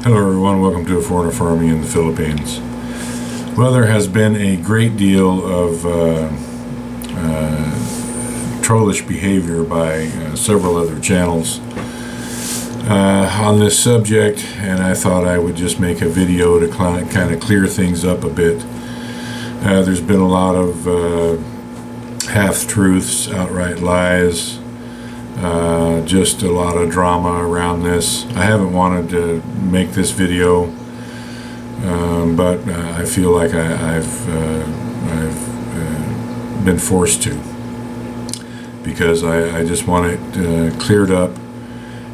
Hello everyone, welcome to A Foreigner Farming in the Philippines. Well, there has been a great deal of trollish behavior by several other channels on this subject, and I thought I would just make a video to kind of clear things up a bit. There's been a lot of half-truths, outright lies, just a lot of drama around this. I haven't wanted to make this video, but I feel like I've been forced to, because I just want it cleared up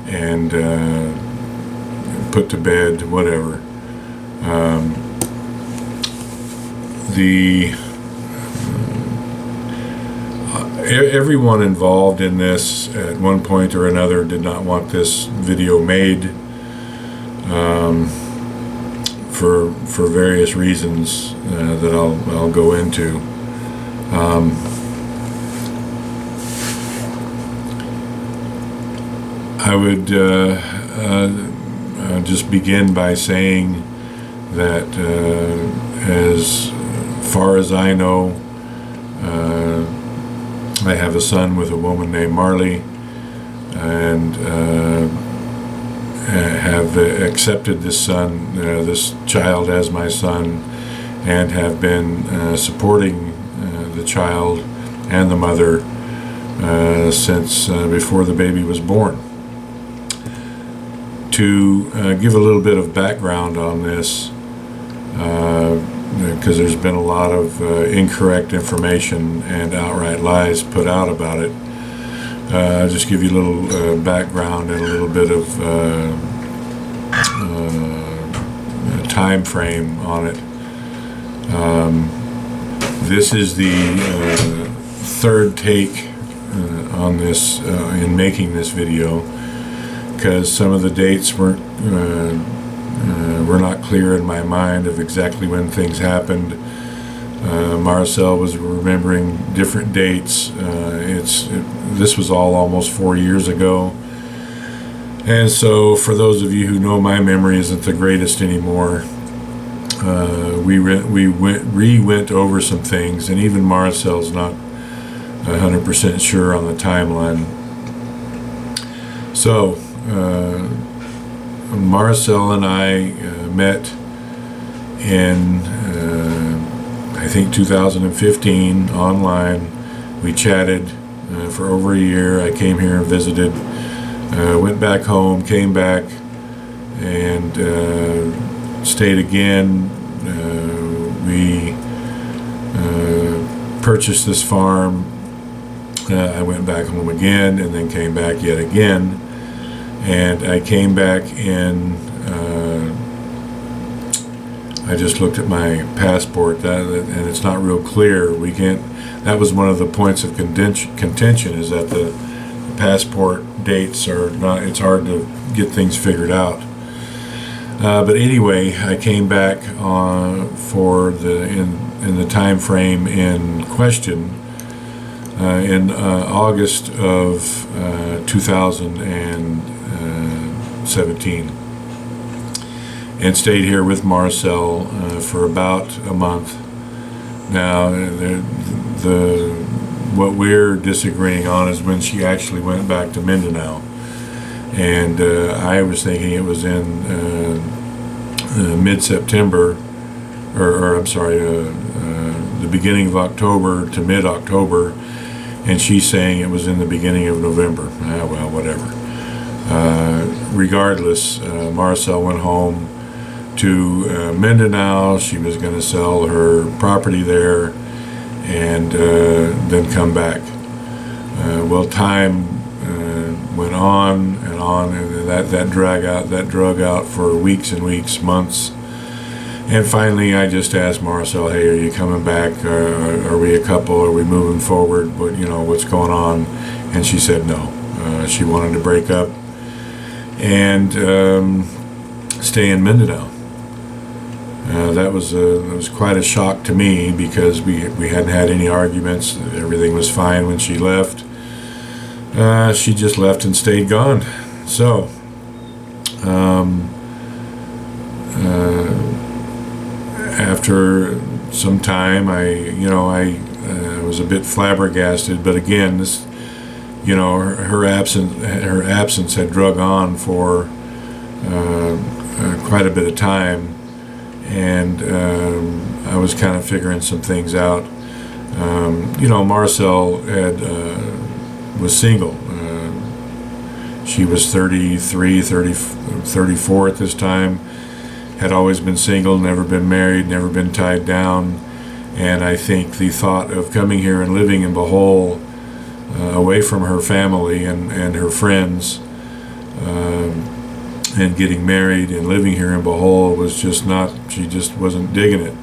and put to bed, whatever. Everyone involved in this at one point or another did not want this video made, for various reasons that I'll go into. I would just begin by saying that as far as I know, I have a son with a woman named Marley, and have accepted this child as my son, and have been supporting the child and the mother since before the baby was born. To give a little bit of background on this, because there's been a lot of incorrect information and outright lies put out about it. I'll just give you a little background and a little bit of time frame on it. This is the third take on this in making this video, because some of the dates were not clear in my mind of exactly when things happened. Marcel was remembering different dates. This was all almost 4 years ago, and so for those of you who know, my memory isn't the greatest anymore. We went over some things, and even Marcel's not 100% sure on the timeline. So Marcel and I met in I think 2015 online. We chatted for over a year. I came here and visited, went back home, came back, and stayed again. We purchased this farm. I went back home again, and then came back yet again. And I came back in, I just looked at my passport, and it's not real clear. That was one of the points of contention, is that the passport dates are not, it's hard to get things figured out. But anyway, I came back for in the time frame in question in August of 2017, and stayed here with Marcel for about a month. Now, what we're disagreeing on is when she actually went back to Mindanao, and I was thinking it was in mid-September, or I'm sorry, the beginning of October to mid-October, and she's saying it was in the beginning of November. Well, whatever. Regardless, Marcel went home to Mindanao. She was going to sell her property there, and then come back. Well, time went on, and that drug out for weeks and weeks, months. And finally, I just asked Marcel, "Hey, are you coming back? Are we a couple? Are we moving forward? What's going on?" And she said no. She wanted to break up and stay in Mindanao. That was quite a shock to me, because we hadn't had any arguments. Everything was fine when she left. She just left and stayed gone. So after some time, I was a bit flabbergasted. But again, this, her absence had drug on for quite a bit of time, and I was kind of figuring some things out. Marcel was single. She was 34 at this time, had always been single, never been married, never been tied down. And I think the thought of coming here and living in Bohol, away from her family and her friends, and getting married and living here in Bohol was she just wasn't digging it.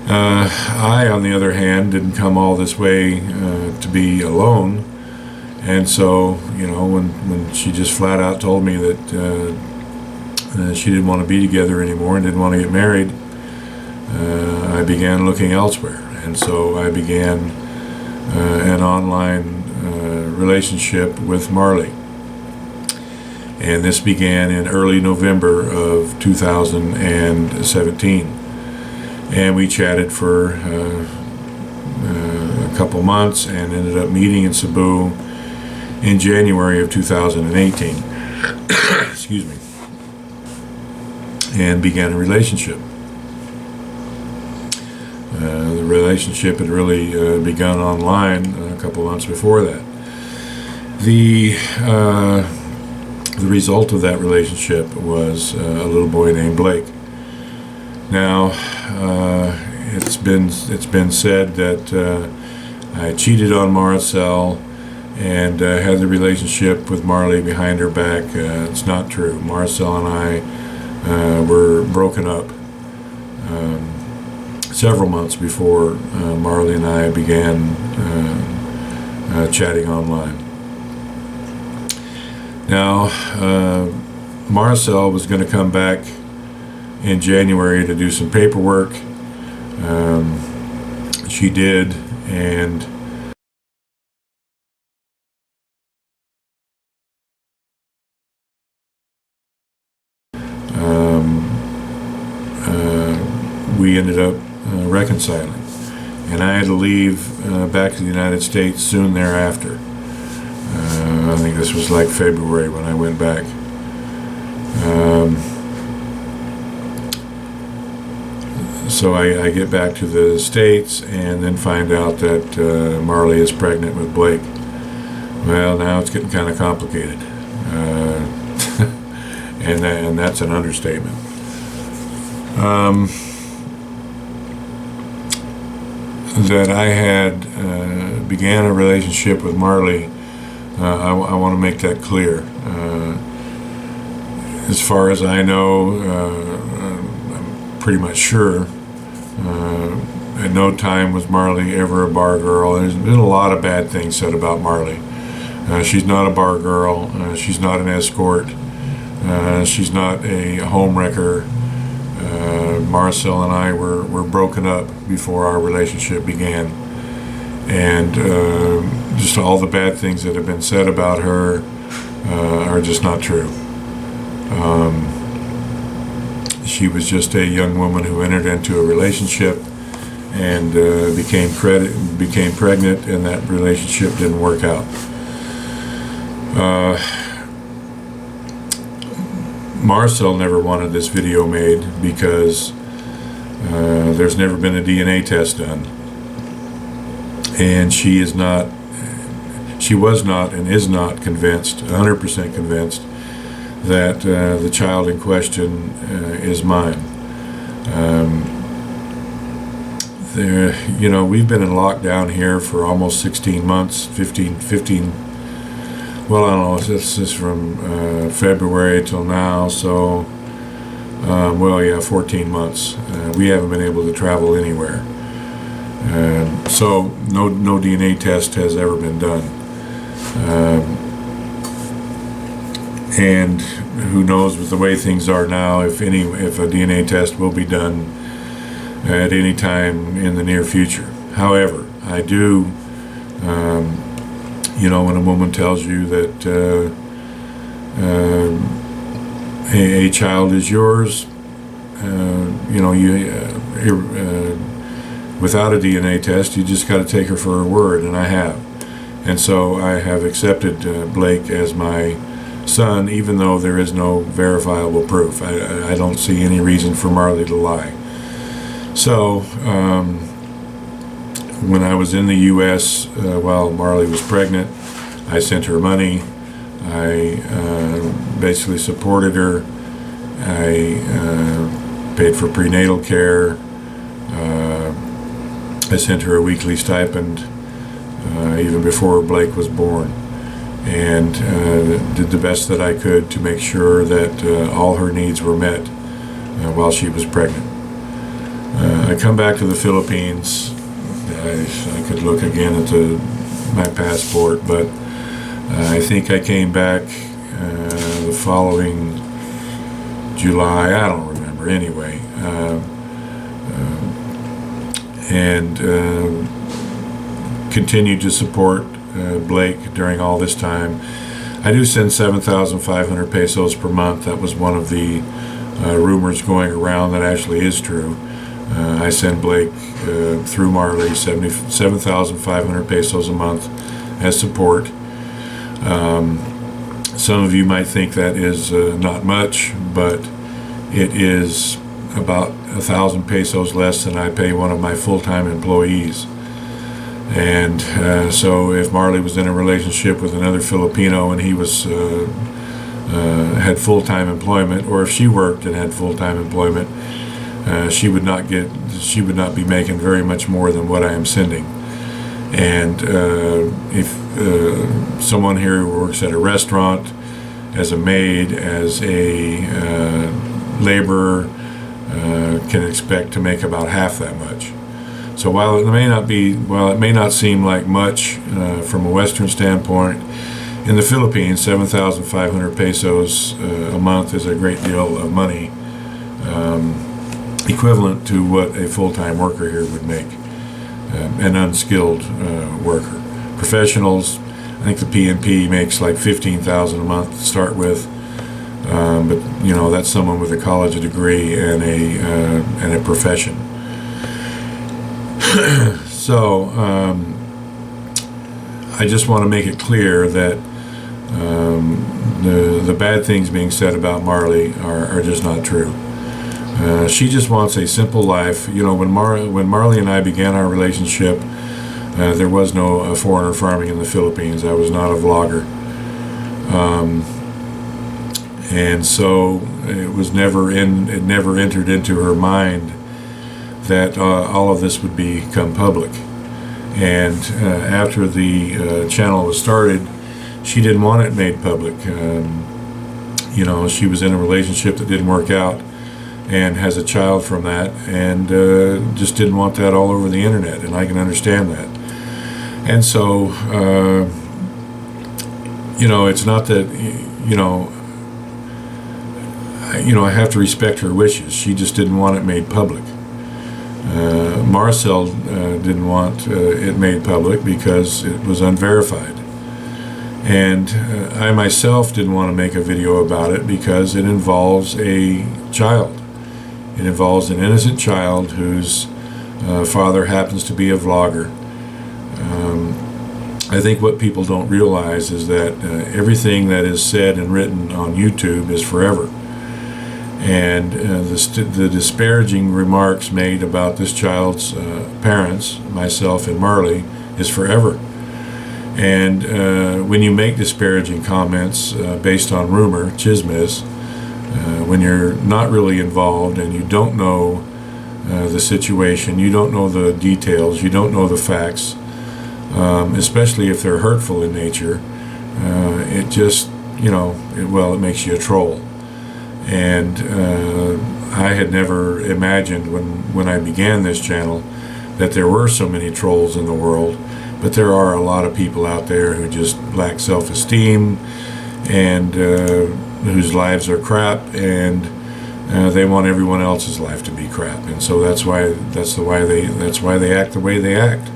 I, on the other hand, didn't come all this way to be alone. And so, when she just flat out told me that she didn't want to be together anymore and didn't want to get married, I began looking elsewhere. And so I began an online relationship with Marley. And this began in early November of 2017. And we chatted for a couple months and ended up meeting in Cebu in January of 2018. Excuse me. And began a relationship. The relationship had really begun online a couple months before that. The result of that relationship was a little boy named Blake. Now, it's been said that I cheated on Marcel and had the relationship with Marley behind her back. It's not true. Marcel and I were broken up several months before Marley and I began chatting online. Now, Marcel was going to come back in January to do some paperwork. She did, and we ended up reconciling. And I had to leave back to the United States soon thereafter. I think this was like February when I went back. So I get back to the States and then find out that Marley is pregnant with Blake. Well, now it's getting kind of complicated. And that's an understatement. That I had began a relationship with Marley, I want to make that clear. As far as I know, I'm pretty much sure, at no time was Marley ever a bar girl. There's been a lot of bad things said about Marley. She's not a bar girl. She's not an escort. She's not a home wrecker. Marcel and I were broken up before our relationship began. And just all the bad things that have been said about her are just not true. She was just a young woman who entered into a relationship and became pregnant, and that relationship didn't work out. Marcel never wanted this video made because there's never been a DNA test done, and she was not and is not convinced, 100% convinced, that the child in question is mine. We've been in lockdown here for almost 16 months, 15, well, I don't know, this is from February till now, so, 14 months. We haven't been able to travel anywhere. So no DNA test has ever been done. And who knows, with the way things are now, if a DNA test will be done at any time in the near future. However, I do, when a woman tells you that a child is yours, without a DNA test, you just got to take her for her word, and I have. And so I have accepted Blake as my son, even though there is no verifiable proof. I don't see any reason for Marley to lie. So when I was in the U.S. While Marley was pregnant, I sent her money. I basically supported her. I paid for prenatal care. I sent her a weekly stipend even before Blake was born, and did the best that I could to make sure that all her needs were met while she was pregnant. I come back to the Philippines. I could look again at my passport, but I think I came back the following July. I don't remember anyway. And continued to support Blake during all this time. I do send 7,500 pesos per month. That was one of the rumors going around that actually is true. I send Blake through Marley 7,500 pesos a month as support. Some of you might think that is not much, but it is about 1,000 pesos less than I pay one of my full-time employees. And so if Marley was in a relationship with another Filipino and he was had full-time employment, or if she worked and had full-time employment, she would not be making very much more than what I am sending. And if someone here who works at a restaurant, as a maid, as a laborer, can expect to make about half that much. So while it may not seem like much from a Western standpoint, in the Philippines, 7,500 pesos a month is a great deal of money, equivalent to what a full-time worker here would make, an unskilled worker. Professionals, I think the PNP makes like 15,000 a month to start with, but that's someone with a college degree and a profession. So I just want to make it clear that the bad things being said about Marley are just not true. She just wants a simple life. When Marley and I began our relationship, there was no foreigner farming in the Philippines. I was not a vlogger. And so it never entered into her mind that all of this would become public. And after the channel was started, she didn't want it made public. She was in a relationship that didn't work out and has a child from that, and just didn't want that all over the internet, and I can understand that. And so, it's not that, I have to respect her wishes. She just didn't want it made public. Marcel didn't want it made public because it was unverified. And I myself didn't want to make a video about it because it involves a child. It involves an innocent child whose father happens to be a vlogger. I think what people don't realize is that everything that is said and written on YouTube is forever. And the disparaging remarks made about this child's parents, myself and Marley, is forever. And when you make disparaging comments based on rumor, chismes, when you're not really involved and you don't know the situation, you don't know the details, you don't know the facts, especially if they're hurtful in nature, it just, it makes you a troll. And I had never imagined when I began this channel that there were so many trolls in the world, but there are a lot of people out there who just lack self-esteem and whose lives are crap, and they want everyone else's life to be crap, and so that's why they act the way they act.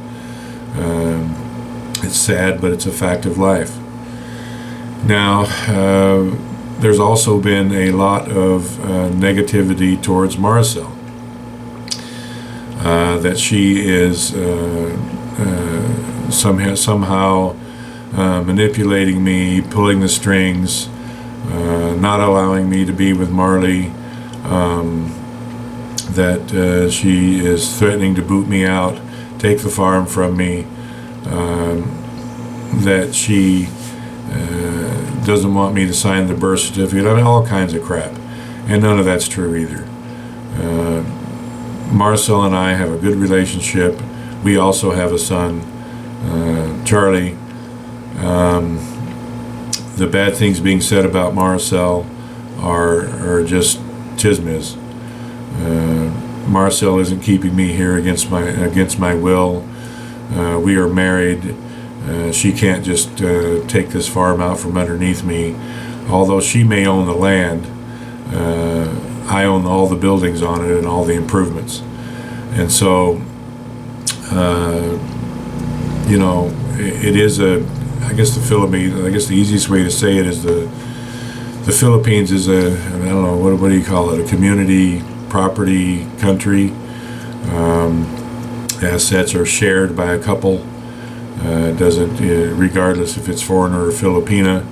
It's sad, but it's a fact of life. Now, there's also been a lot of negativity towards Maricel. That she is somehow manipulating me, pulling the strings, not allowing me to be with Marley, that she is threatening to boot me out, take the farm from me, that she doesn't want me to sign the birth certificate. I mean, all kinds of crap. And none of that's true either. Maricel and I have a good relationship. We also have a son, Charlie. The bad things being said about Maricel are just chismes. Maricel isn't keeping me here against my will. We are married. She can't just take this farm out from underneath me. Although she may own the land, I own all the buildings on it and all the improvements. And so, it is I guess the Philippines, I guess the easiest way to say it is the Philippines is I don't know, what do you call it, a community property country. Assets are shared by a couple. It doesn't, regardless if it's foreigner or Filipina.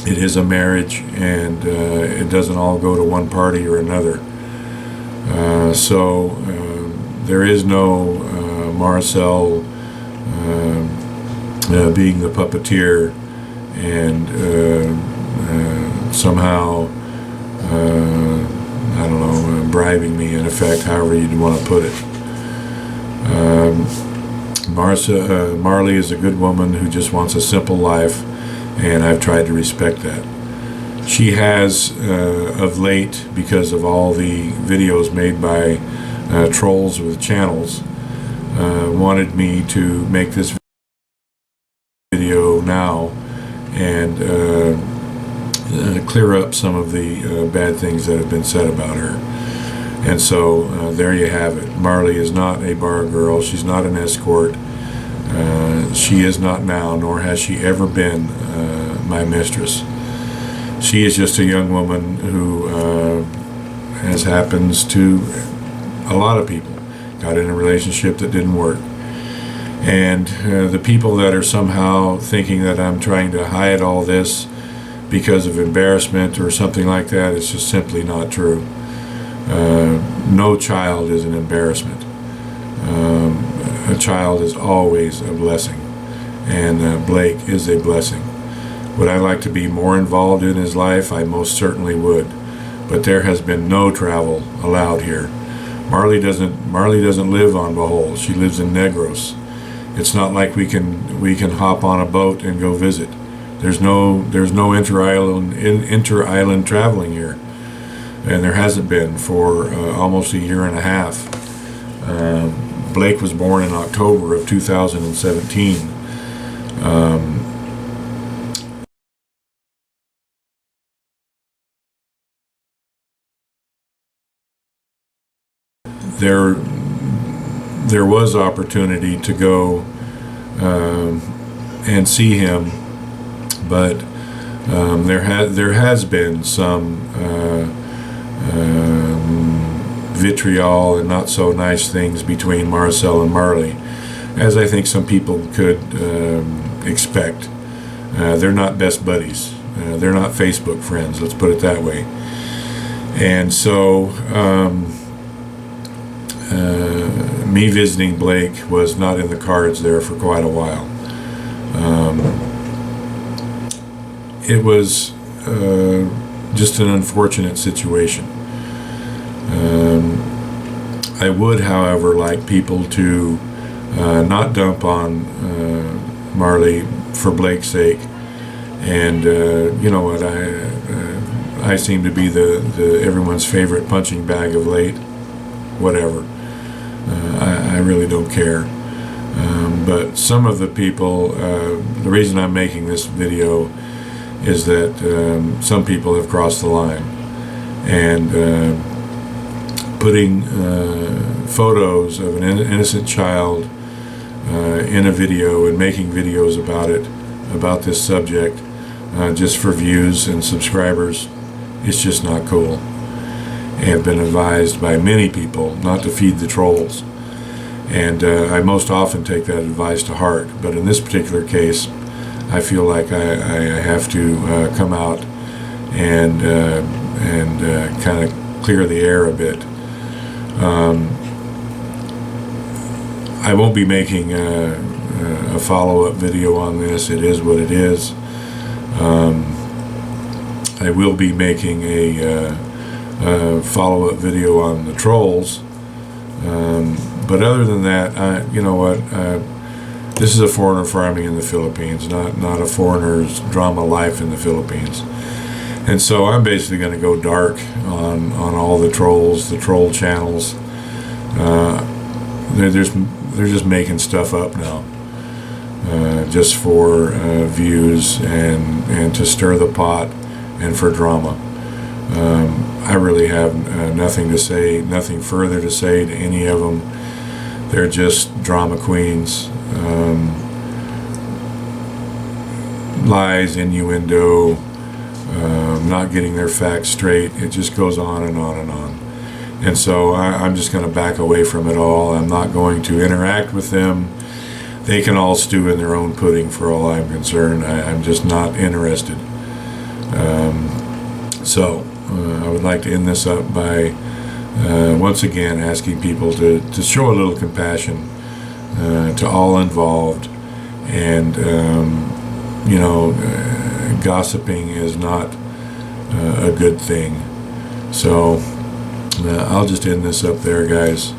It is a marriage, and it doesn't all go to one party or another. So there is no Maricel being the puppeteer and somehow I don't know, bribing me, in effect, however you'd want to put it. Marley is a good woman who just wants a simple life, and I've tried to respect that. She has, of late, because of all the videos made by trolls with channels, wanted me to make this video now and clear up some of the bad things that have been said about her. And so there you have it. Marley is not a bar girl. She's not an escort. She is not now, nor has she ever been my mistress. She is just a young woman who, as happens to a lot of people, got in a relationship that didn't work. And the people that are somehow thinking that I'm trying to hide all this because of embarrassment or something like that, it's just simply not true. No child is an embarrassment. A child is always a blessing, and Blake is a blessing. Would I like to be more involved in his life? I most certainly would, but there has been no travel allowed here. Marley doesn't live on Bohol. She lives in Negros. It's not like we can hop on a boat and go visit. There's no inter-island traveling here, and there hasn't been for almost a year and a half. Blake was born in October of 2017. There was opportunity to go and see him, but there has been some vitriol and not so nice things between Maricel and Marley, as I think some people could expect. They're not best buddies. They're not Facebook friends, let's put it that way. And so me visiting Blake was not in the cards there for quite a while. It was just an unfortunate situation. I would, however, like people to not dump on Marley for Blake's sake. And you know what, I seem to be the everyone's favorite punching bag of late. Whatever. I really don't care. But some of the people, the reason I'm making this video is that some people have crossed the line, and putting photos of an innocent child in a video and making videos about it, about this subject, just for views and subscribers. It's just not cool. I have been advised by many people not to feed the trolls, and I most often take that advice to heart. But in this particular case, I feel like I have to come out and kind of clear the air a bit. I won't be making a follow-up video on this. It is what it is. I will be making a follow-up video on the trolls, but other than that, you know what, this is a foreigner farming in the Philippines, not a foreigner's drama life in the Philippines. And so I'm basically going to go dark on all the trolls, the troll channels. They're just making stuff up now, just for views and to stir the pot and for drama. I really have nothing to say, nothing further to say to any of them. They're just drama queens. Lies, innuendo, not getting their facts straight. It just goes on and on and on. And so I'm just going to back away from it all. I'm not going to interact with them. They can all stew in their own pudding for all I'm concerned. I'm just not interested. So I would like to end this up by once again asking people to show a little compassion to all involved. And you know, gossiping is not a good thing. So I'll just end this up there, guys.